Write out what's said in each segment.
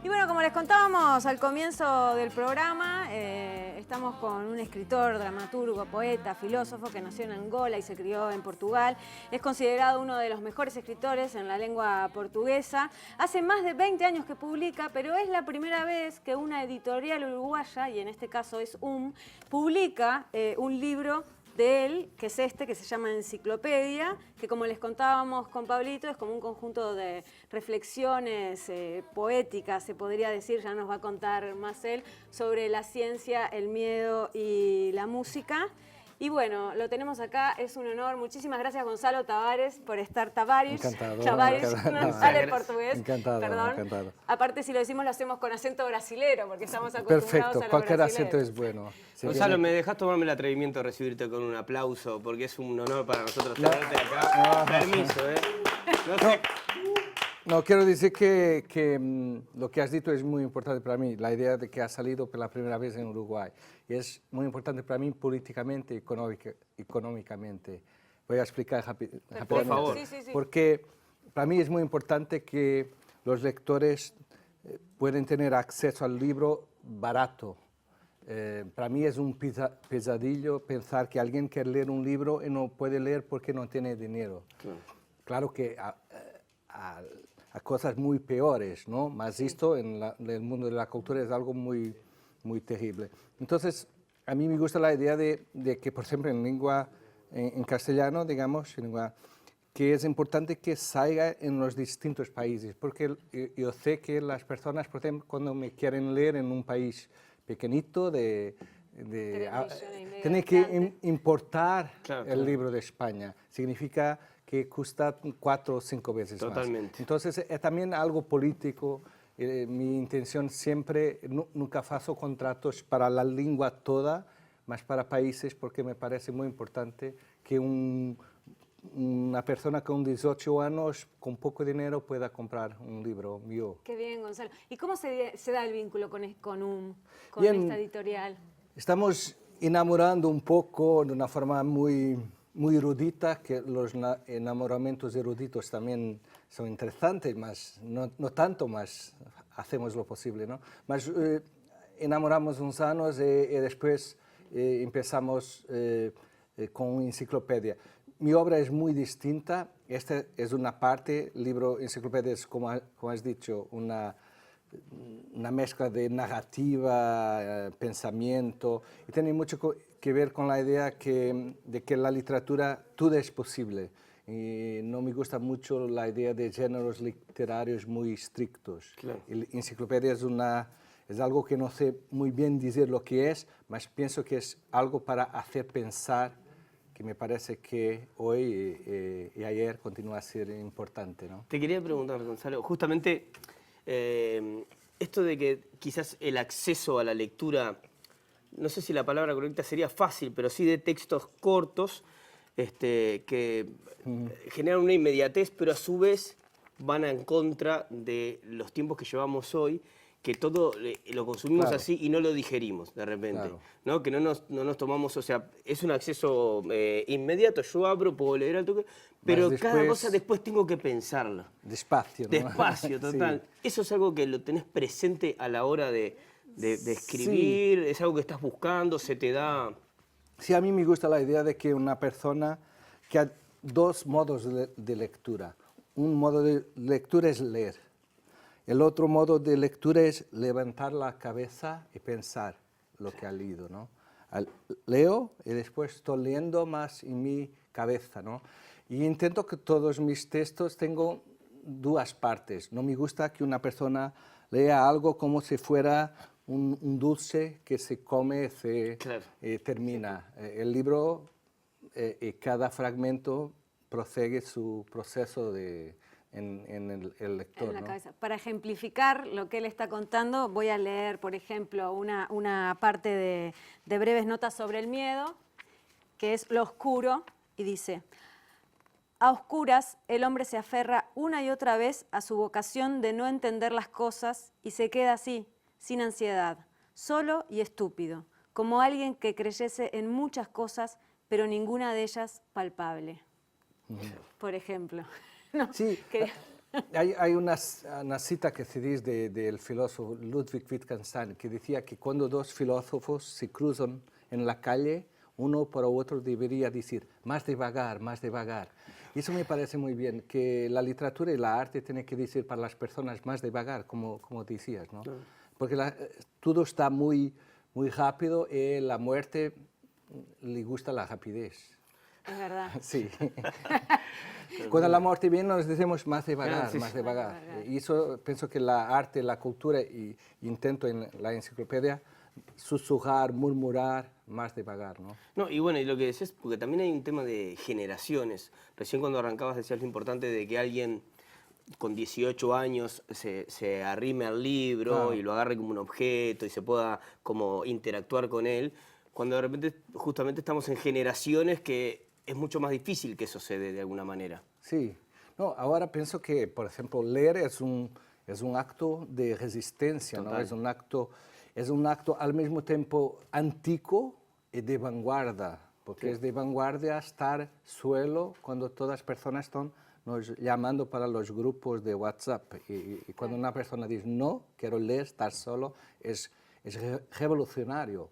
Y bueno, como les contábamos al comienzo del programa, estamos con un escritor, dramaturgo, poeta, filósofo que nació en Angola y se crió en Portugal. Es considerado uno de los mejores escritores en la lengua portuguesa. Hace más de 20 años que publica, pero es la primera vez que una editorial uruguaya, y en este caso es publica un libro de él, que es este, que se llama Enciclopedia, que como les contábamos con Pablito, es como un conjunto de reflexiones poéticas, se podría decir, ya nos va a contar más él, sobre la ciencia, el miedo y la música. Y bueno, lo tenemos acá, es un honor. Muchísimas gracias, Gonzalo Tavares, por estar. Encantado. Tavares, no sale portugués. Encantado, perdón. encantado. Aparte, si lo decimos, lo hacemos con acento brasilero, porque estamos acostumbrados Perfecto, a lo cualquier brasilero. acento es bueno. Gonzalo, ¿me dejas tomarme el atrevimiento de recibirte con un aplauso? Porque es un honor para nosotros tenerte acá. Permiso, ¿eh? No sé. No, quiero decir que lo que has dicho es muy importante para mí, la idea de que has salido por la primera vez en Uruguay. Y es muy importante para mí políticamente y económicamente. Voy a explicar rápidamente. Por favor. Sí. Porque para mí es muy importante que los lectores pueden tener acceso al libro barato. Para mí es un pesadillo pensar que alguien quiere leer un libro y no puede leer porque no tiene dinero. Claro que a cosas muy peores, ¿no? Más esto en el mundo de la cultura es algo muy, muy terrible. Entonces, a mí me gusta la idea de que, por ejemplo, en castellano, digamos, que es importante que salga en los distintos países, porque yo sé que las personas, por ejemplo, cuando me quieren leer en un país pequeñito, tienen que importar el libro de España. Significa que cuesta 4 o 5 veces Totalmente. más. Entonces, es también algo político. Mi intención siempre, nunca hago contratos para la lengua toda, más para países, porque me parece muy importante que una persona con 18 años, con poco dinero, pueda comprar un libro mío. Qué bien, Gonzalo. ¿Y cómo se da el vínculo con Bien, esta editorial? Estamos enamorando un poco de una forma muy erudita, que los enamoramientos eruditos también son interesantes, mas no tanto, mas hacemos lo posible, ¿no? Mas enamoramos unos años y después empezamos con Enciclopedia. Mi obra es muy distinta. Esta es una parte, libro Enciclopedia es, como has dicho, una mezcla de narrativa, pensamiento, y tiene mucho que ver con la idea de que la literatura todo es posible. Y no me gusta mucho la idea de géneros literarios muy estrictos. Claro. La enciclopedia es algo que no sé muy bien decir lo que es, mas pienso que es algo para hacer pensar, que me parece que hoy y ayer continúa a ser importante, ¿no? Te quería preguntar, Gonzalo, justamente esto de que quizás el acceso a la lectura, no sé si la palabra correcta sería fácil, pero sí de textos cortos, que generan una inmediatez, pero a su vez van en contra de los tiempos que llevamos hoy, que todo lo consumimos así y no lo digerimos de repente, ¿no? Que no nos tomamos, o sea, es un acceso inmediato, yo abro, puedo leer al toque, pero cada cosa después tengo que pensarla. Despacio, ¿no? Despacio, total. Sí. Eso es algo que lo tenés presente a la hora de escribir, es algo que estás buscando, se te da... Sí, a mí me gusta la idea de que una persona, que hay dos modos de lectura. Un modo de lectura es leer. El otro modo de lectura es levantar la cabeza y pensar lo que ha leído, ¿no? Leo y después estoy leyendo más en mi cabeza, ¿no? Y intento que todos mis textos tengan dos partes. No me gusta que una persona lea algo como si fuera un dulce que se come y termina. El libro y cada fragmento prosigue su proceso en el lector, en la ¿no? cabeza. Para ejemplificar lo que él está contando, voy a leer, por ejemplo, una parte de breves notas sobre el miedo, que es lo oscuro, y dice: a oscuras, el hombre se aferra una y otra vez a su vocación de no entender las cosas y se queda así, sin ansiedad, solo y estúpido, como alguien que creyese en muchas cosas, pero ninguna de ellas palpable. Por ejemplo. No, sí, Hay una cita que se dice del filósofo Ludwig Wittgenstein que decía que cuando dos filósofos se cruzan en la calle, uno por otro debería decir más devagar, más devagar. Y eso me parece muy bien, que la literatura y la arte tienen que decir para las personas más devagar, como decías, ¿no? Porque todo está muy rápido y la muerte le gusta la rapidez. Es verdad. Sí. Cuando la muerte viene nos decimos más devagar, Sí, más sí. devagar. Más devagar. Y eso pienso que la arte, la cultura, y intento en la enciclopedia susurrar, murmurar más devagar, ¿no? No, y bueno, y lo que decías, porque también hay un tema de generaciones. Recién cuando arrancabas decías lo importante de que alguien con 18 años se arrime al libro Claro. y lo agarre como un objeto y se pueda como interactuar con él, cuando de repente justamente estamos en generaciones que es mucho más difícil que eso se dé de alguna manera. Sí. No, ahora pienso que, por ejemplo, leer es un acto de resistencia, ¿no? Total. Es un acto al mismo tiempo antiguo y de vanguardia, porque Sí. es de vanguardia estar solo cuando todas las personas están nos llamando para los grupos de WhatsApp. Y cuando una persona dice, no, quiero leer, estar solo, es revolucionario.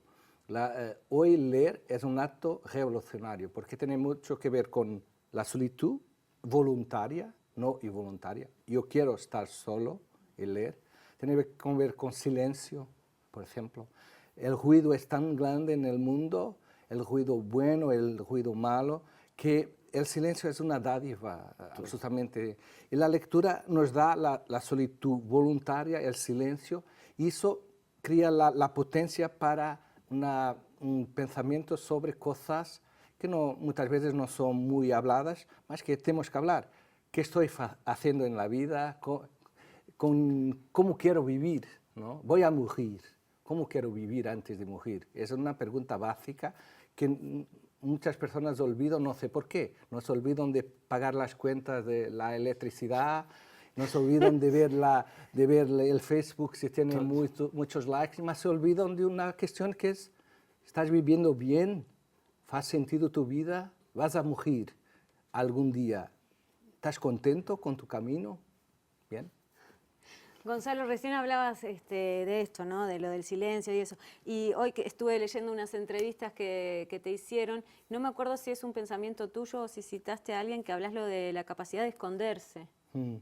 Hoy leer es un acto revolucionario, porque tiene mucho que ver con la solitud voluntaria, no involuntaria. Yo quiero estar solo y leer. Tiene que ver con silencio, por ejemplo. El ruido es tan grande en el mundo, el ruido bueno, el ruido malo, que el silencio es una dádiva, absolutamente. Y la lectura nos da la solitud voluntaria, el silencio, y eso crea la potencia para un pensamiento sobre cosas que muchas veces no son muy habladas, más que tenemos que hablar. ¿Qué estoy haciendo en la vida? ¿Cómo quiero vivir? ¿No? Voy a morir. ¿Cómo quiero vivir antes de morir? Es una pregunta básica que muchas personas olvidan, no sé por qué. No se olvidan de pagar las cuentas de la electricidad, no se olvidan de ver el Facebook si tiene muchos likes, más se olvidan de una cuestión que es, ¿estás viviendo bien? ¿Has sentido tu vida? ¿Vas a morir algún día? ¿Estás contento con tu camino? ¿Bien? Gonzalo, recién hablabas de esto, ¿no? De lo del silencio y eso. Y hoy que estuve leyendo unas entrevistas que te hicieron, no me acuerdo si es un pensamiento tuyo o si citaste a alguien que hablas lo de la capacidad de esconderse. No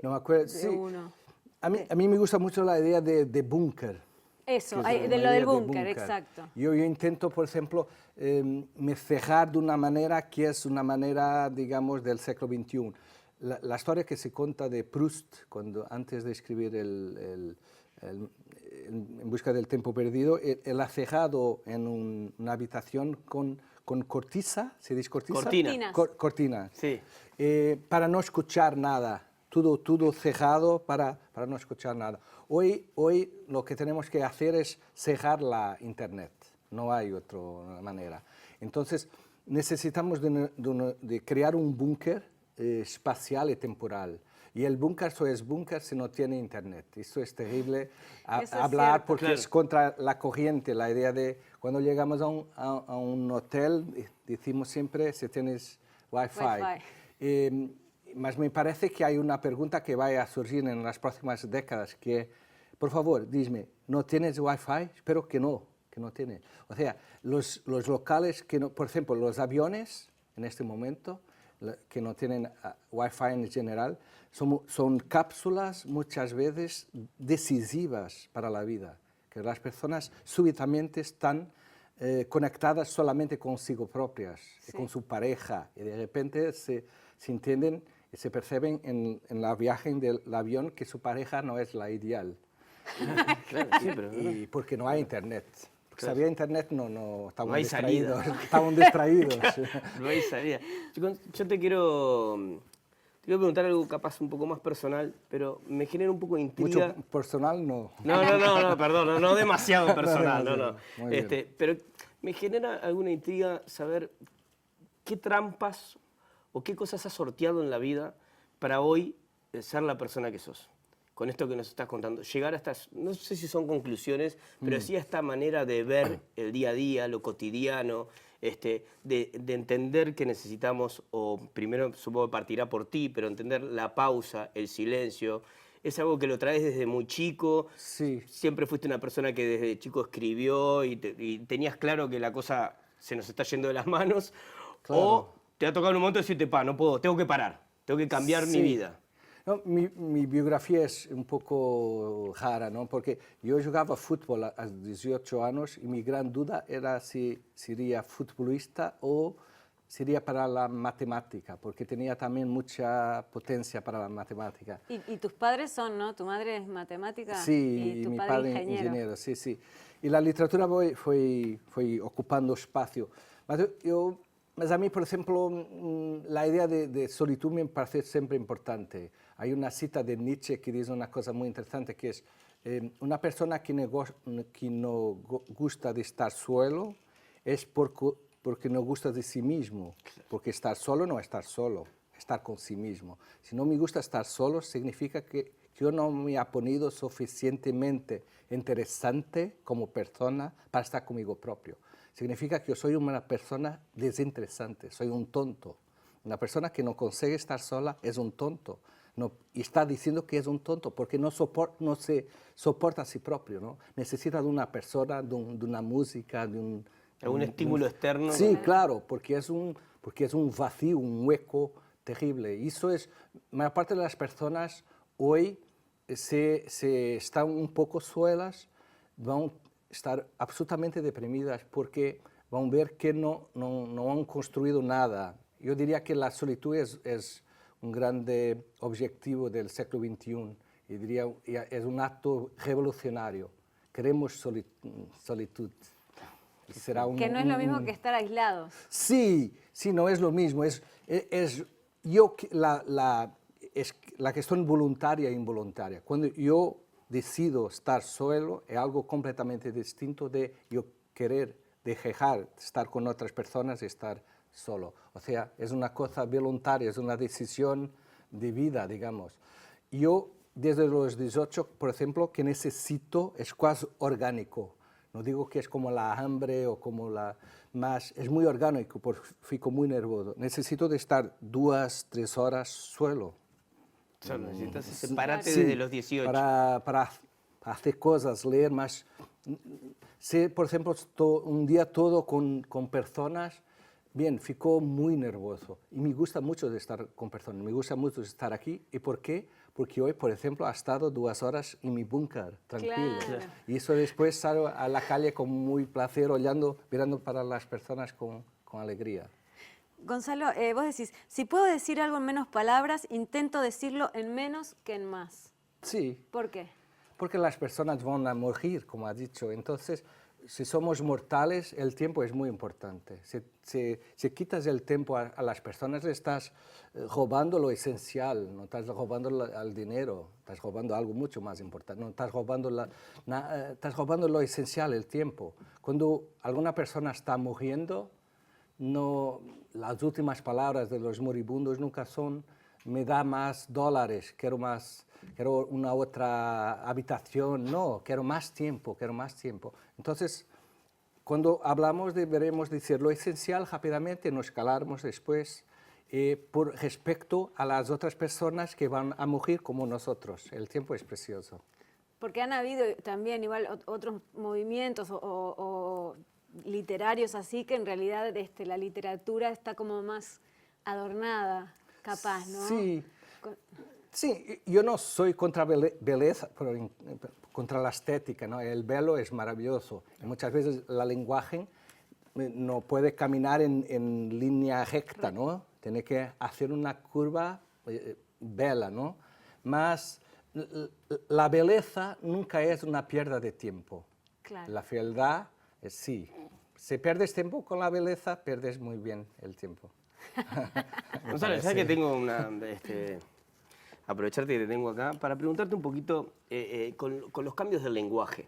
me acuerdo. Sí. Uno. A mí me gusta mucho la idea de búnker. Eso, Que es de una lo del idea de búnker, exacto. Yo intento, por ejemplo, me cejar de una manera que es una manera, digamos, del siglo XXI. La historia que se cuenta de Proust, antes de escribir En busca del tiempo perdido, él ha cejado en una habitación con cortisa, ¿se dice cortisa? Cortina. Cortina. Sí. Para no escuchar nada, todo cejado para no escuchar nada. Hoy lo que tenemos que hacer es cejar la Internet, no hay otra manera. Entonces necesitamos de crear un búnker espacial y temporal. Y el búnker solo es búnker si no tiene Internet. Eso es terrible Eso es hablar cierto. porque Claro. es contra la corriente, la idea de cuando llegamos a un hotel, decimos siempre si tienes Wi-Fi. Mas me parece que hay una pregunta que va a surgir en las próximas décadas, que, por favor, dime, ¿no tienes Wi-Fi? Espero que no tienes. O sea, los locales, por ejemplo, los aviones, en este momento, que no tienen Wi-Fi en general, son cápsulas muchas veces decisivas para la vida, que las personas súbitamente están conectadas solamente consigo propias, y con su pareja, y de repente se entienden y se perciben en la viaje del avión que su pareja no es la ideal. Claro, sí, pero Y porque no hay Internet. Porque si había Internet no estaban No hay distraídos. salida. Estaban distraídos. no hay salida. Yo te quiero preguntar algo capaz un poco más personal, pero me genera un poco de intriga. Mucho personal no. No, perdón, no demasiado personal, no. Muy bien. Pero me genera alguna intriga saber qué trampas o qué cosas has sorteado en la vida para hoy ser la persona que sos. con esto que nos estás contando, llegar a estas, no sé si son conclusiones, pero sí a esta manera de ver el día a día, lo cotidiano, de entender que necesitamos, o primero supongo que partirá por ti, pero entender la pausa, el silencio, es algo que lo traes desde muy chico. Sí. Siempre fuiste una persona que desde chico escribió y tenías claro que la cosa se nos está yendo de las manos. Claro. O te ha tocado en un momento decirte, no puedo, tengo que parar, tengo que cambiar mi vida. No, mi biografía es un poco rara, ¿no? Porque yo jugaba fútbol a 18 años y mi gran duda era si sería futbolista o sería para la matemática, porque tenía también mucha potencia para la matemática. Y tus padres son, ¿no? Tu madre es matemática Sí, y tu mi padre ingeniero. sí, sí. Y la literatura fue ocupando espacio. Mas a mí, por ejemplo, la idea de solitud me parece siempre importante. Hay una cita de Nietzsche que dice una cosa muy interesante, que es una persona que no gusta de estar solo es porque no gusta de sí mismo, porque estar solo no es estar solo, estar con sí mismo. Si no me gusta estar solo, significa que yo no me he ponido suficientemente interesante como persona para estar conmigo propio. Significa que yo soy una persona desinteresante, soy un tonto. Una persona que no consigue estar sola es un tonto. No, y está diciendo que es un tonto porque no se soporta a sí propio, ¿no? Necesita de una persona, de una música, de un estímulo externo. Sí, claro, porque es un vacío, un hueco terrible. Y eso es, la mayor parte de las personas hoy se están un poco solas, van estar absolutamente deprimidas porque van a ver que no han construido nada. Yo diría que la solitud es un grande objetivo del siglo XXI y diría es un acto revolucionario. Queremos solitud. Que no es lo mismo que estar aislados. Sí, no es lo mismo. Es la cuestión voluntaria e involuntaria. Cuando yo decido estar solo, es algo completamente distinto de yo querer dejar estar con otras personas y estar solo. O sea, es una cosa voluntaria, es una decisión de vida, digamos. Yo, desde los 18, por ejemplo, que necesito, es casi orgánico. No digo que es como la hambre o como es muy orgánico, porque fico muy nervioso. Necesito de estar 2, 3 horas solo. O sea, necesitas separarte Sí, desde los 18. Para hacer cosas, leer más. Sé, por ejemplo, un día todo con personas, bien, fico muy nervioso. Y me gusta mucho de estar con personas, me gusta mucho de estar aquí. ¿Y por qué? Porque hoy, por ejemplo, ha estado 2 horas en mi búnker, tranquilo. Claro. Y eso después salgo a la calle con muy placer, mirando para las personas con alegría. Gonzalo, vos decís, si puedo decir algo en menos palabras, intento decirlo en menos que en más. Sí. ¿Por qué? Porque las personas van a morir, como ha dicho. Entonces, si somos mortales, el tiempo es muy importante. Si quitas el tiempo a las personas, le estás robando lo esencial, no estás robando el dinero, estás robando algo mucho más importante, no estás robando, estás robando lo esencial, el tiempo. Cuando alguna persona está muriendo, las últimas palabras de los moribundos nunca son me da más dólares, quiero una otra habitación, no, quiero más tiempo. Entonces, cuando hablamos deberemos decir lo esencial rápidamente, nos calamos después por respecto a las otras personas que van a morir como nosotros. El tiempo es precioso. Porque han habido también igual otros movimientos o literarios así que en realidad la literatura está como más adornada, capaz, ¿no? Sí, yo no soy contra belleza, pero contra la estética, ¿no? El velo es maravilloso. Y muchas veces el lenguaje no puede caminar en línea recta, ¿no? Tiene que hacer una curva bella, ¿no? Mas la belleza nunca es una pérdida de tiempo. Claro. La fealdad, sí. Si pierdes tiempo con la belleza, pierdes muy bien el tiempo. Gonzalo, ¿sabes que tengo aprovecharte que te tengo acá para preguntarte un poquito con los cambios del lenguaje?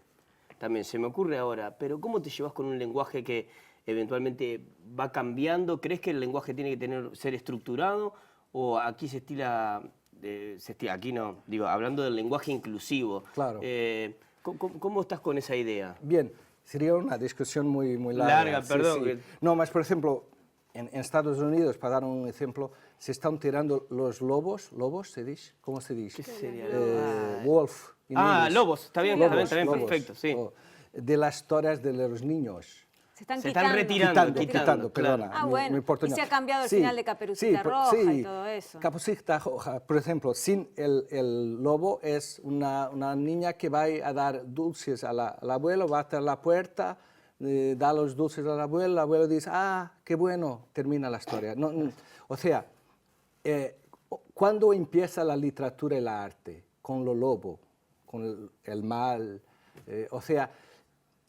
También se me ocurre ahora, pero ¿cómo te llevas con un lenguaje que eventualmente va cambiando? ¿Crees que el lenguaje tiene que ser estructurado o aquí se estila aquí no, digo, hablando del lenguaje inclusivo. Claro. ¿Cómo estás con esa idea? Bien, sería una discusión muy larga. Larga, perdón. Sí. No, más por ejemplo, en Estados Unidos, para dar un ejemplo, se están tirando los lobos, ¿se dice? ¿Cómo se dice? ¿Qué sería? Wolf. Lobos, está bien, Lobos, perfecto, sí. De las historias de los niños. Se están Quitando, perdona. Ah, bueno, y se ha cambiado el final de Caperucita Roja y todo eso. Caperucita Roja, por ejemplo, sin el lobo es una niña que va a dar dulces al abuelo, va hasta la puerta, da los dulces al abuelo, el abuelo dice, qué bueno, termina la historia. O sea, ¿cuándo empieza la literatura y el arte? Con lo lobo, con el mal, o sea,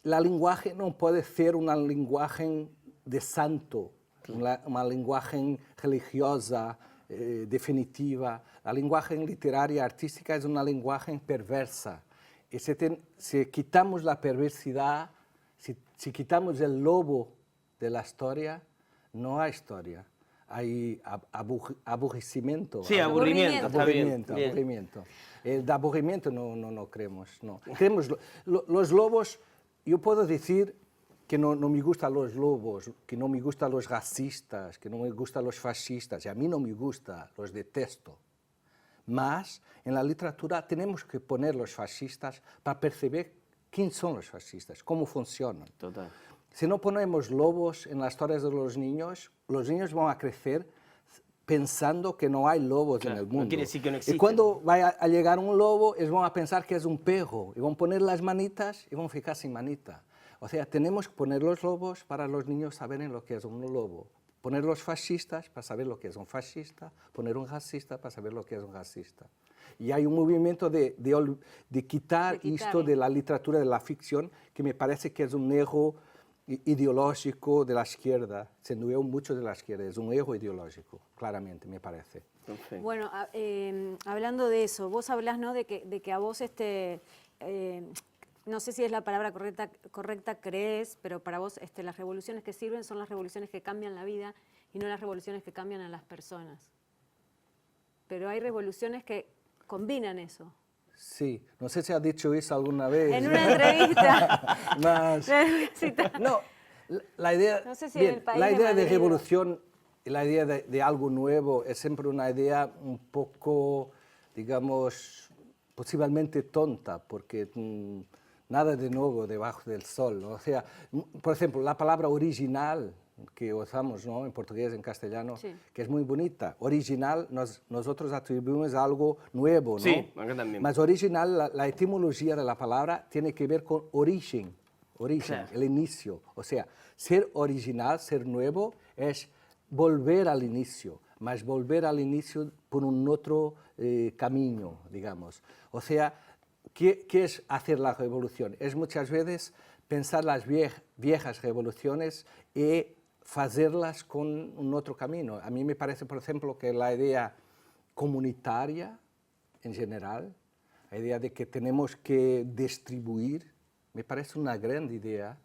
el lenguaje no puede ser un lenguaje de santo, una lenguaje religiosa, definitiva. La lenguaje literaria artística es una lenguaje perversa. Y si quitamos la perversidad, si quitamos el lobo de la historia, no hay historia. Hay aburrimiento. Sí, aburrimiento. El aburrimiento no creemos. No. Creemos los lobos. Yo puedo decir que no me gustan los lobos, que no me gustan los racistas, que no me gustan los fascistas, y a mí no me gustan, los detesto. Mas en la literatura tenemos que poner los fascistas para percibir quién son los fascistas, cómo funcionan. Total. Si no ponemos lobos en las historias de los niños van a crecer pensando que no hay lobos en el mundo. No quiere decir que no existen. Y cuando vaya a llegar un lobo, ellos van a pensar que es un perro, y van a poner las manitas y van a ficar sin manita. O sea, tenemos que poner los lobos para los niños saber lo que es un lobo. Poner los fascistas para saber lo que es un fascista, poner un racista para saber lo que es un racista. Y hay un movimiento de quitar esto de la literatura, de la ficción, que me parece que es un error ideológico de la izquierda, se nuevo mucho de la izquierda, es un error ideológico, claramente, me parece. Perfecto. Bueno, hablando de eso, vos hablás, ¿no?, de que a vos, no sé si es la palabra correcta, crees, pero para vos las revoluciones que sirven son las revoluciones que cambian la vida y no las revoluciones que cambian a las personas. Pero hay revoluciones que combinan eso. Sí, no sé si has dicho eso alguna vez. En una entrevista. No, la idea, no sé si bien, en el país la idea de Madrid, revolución y la idea de algo nuevo es siempre una idea un poco, digamos, posiblemente tonta, porque nada de nuevo debajo del sol, ¿no? O sea, por ejemplo, la palabra original que usamos, ¿no?, en portugués, en castellano, sí, que es muy bonita. Original, nosotros atribuimos a algo nuevo, ¿no? Sí, acá también. Mas original, la etimología de la palabra tiene que ver con origen, Claro. el inicio. O sea, ser original, ser nuevo, es volver al inicio, mas volver al inicio por un otro camino, digamos. O sea, ¿qué es hacer la revolución? Es muchas veces pensar las viejas revoluciones y hacerlas con un otro camino. A mí me parece, por ejemplo, que la idea comunitaria en general, la idea de que tenemos que distribuir, me parece una gran idea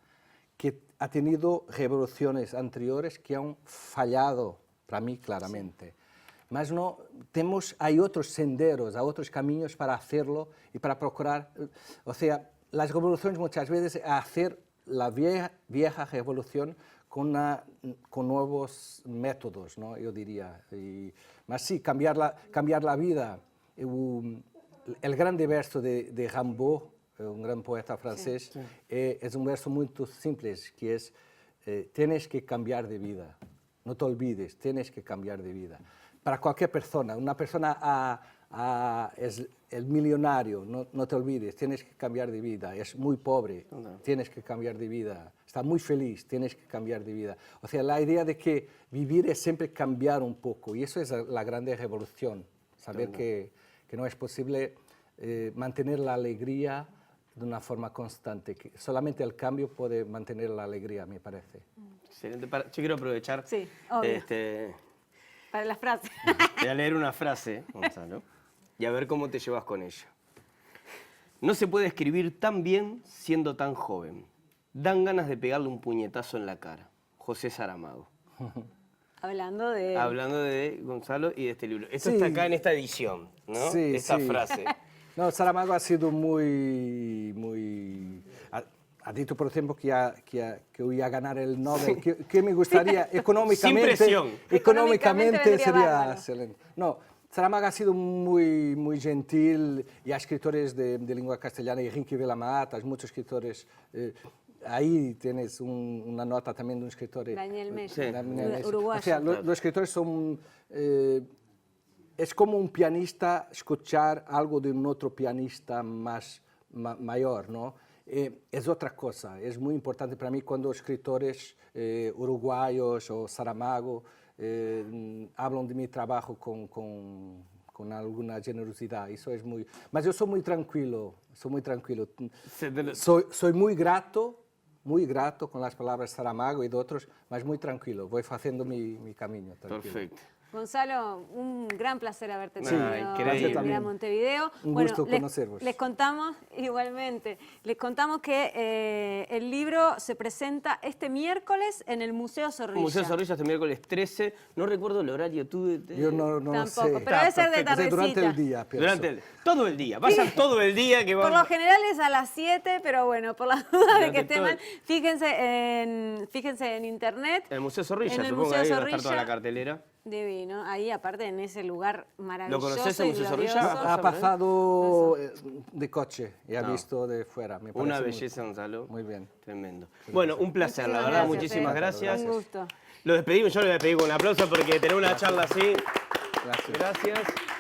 que ha tenido revoluciones anteriores que han fallado, para mí claramente. Sí. Mas no, hay otros senderos, hay otros caminos para hacerlo y para procurar, o sea, las revoluciones muchas veces hacer la vieja revolución con nuevos métodos, ¿no?, yo diría. Mas sí, cambiar la vida. El grande verso de Rimbaud, un gran poeta francés, sí, sí, es un verso muy simple, que es, tienes que cambiar de vida, no te olvides, tienes que cambiar de vida. Para cualquier persona, una persona es el millonario, no te olvides, tienes que cambiar de vida, es muy pobre, tienes que cambiar de vida, está muy feliz, tienes que cambiar de vida. O sea, la idea de que vivir es siempre cambiar un poco, y eso es la grande revolución, saber que no es posible mantener la alegría de una forma constante, que solamente el cambio puede mantener la alegría, me parece. Excelente. Yo quiero aprovechar... Sí, obvio. Para las frases. Voy a leer una frase, Gonzalo, y a ver cómo te llevas con ella. No se puede escribir tan bien siendo tan joven. Dan ganas de pegarle un puñetazo en la cara. José Saramago. Hablando de... Hablando de Gonzalo y de este libro. Esto Sí. está acá en esta edición, ¿no? Sí, Esta sí. frase. No, Saramago ha sido muy... Ha dicho, por ejemplo, que iba a ganar el Nobel, que me gustaría económicamente... Sin presión. Económicamente vendría sería bárbaro. excelente. No, Saramago ha sido muy gentil y hay escritores de lengua castellana, Enrique Vilamata, hay muchos escritores... ahí tienes una nota también de un escritor... Daniel Meyer, Sí. Daniel Meyer. uruguayo. O sea, los escritores son... es como un pianista escuchar algo de un otro pianista mayor, ¿no? Es otra cosa, es muy importante para mí cuando escritores uruguayos o Saramago hablan de mi trabajo con alguna generosidad, eso es muy... Mas yo soy muy tranquilo, soy muy grato con las palabras de Saramago y de otros, mas muy tranquilo, voy haciendo mi camino. Tranquilo. Perfecto. Gonzalo, un gran placer haberte Sí, tenido increíble. en Montevideo. Un gusto conocervos. Les contamos, igualmente, les contamos que el libro se presenta este miércoles en el Museo Zorrilla. Museo Zorrilla este miércoles 13. No recuerdo el horario. Yo no Tampoco, sé. pero debe ser de perfecto. tardecita. Durante el día, pienso. Todo el día. Vayan todo el día que Por van. lo general es a las 7, pero bueno, por la duda de que esté todo mal, fíjense en internet. En el Museo Zorrilla, En el supongo Museo que ahí va a estar toda Zorrilla. la cartelera. Divino, ahí aparte en ese lugar maravilloso. conoces el y Museo Zorrilla? glorioso. Ah, Ha pasado de coche y ha No. visto de fuera. Me Una parece belleza, Gonzalo. Muy bien. Tremendo. Bueno, un placer, la verdad. Muchísimas gracias. Un gusto. Lo despedimos, yo le voy a pedir con un aplauso porque tener una charla así. Gracias. Gracias.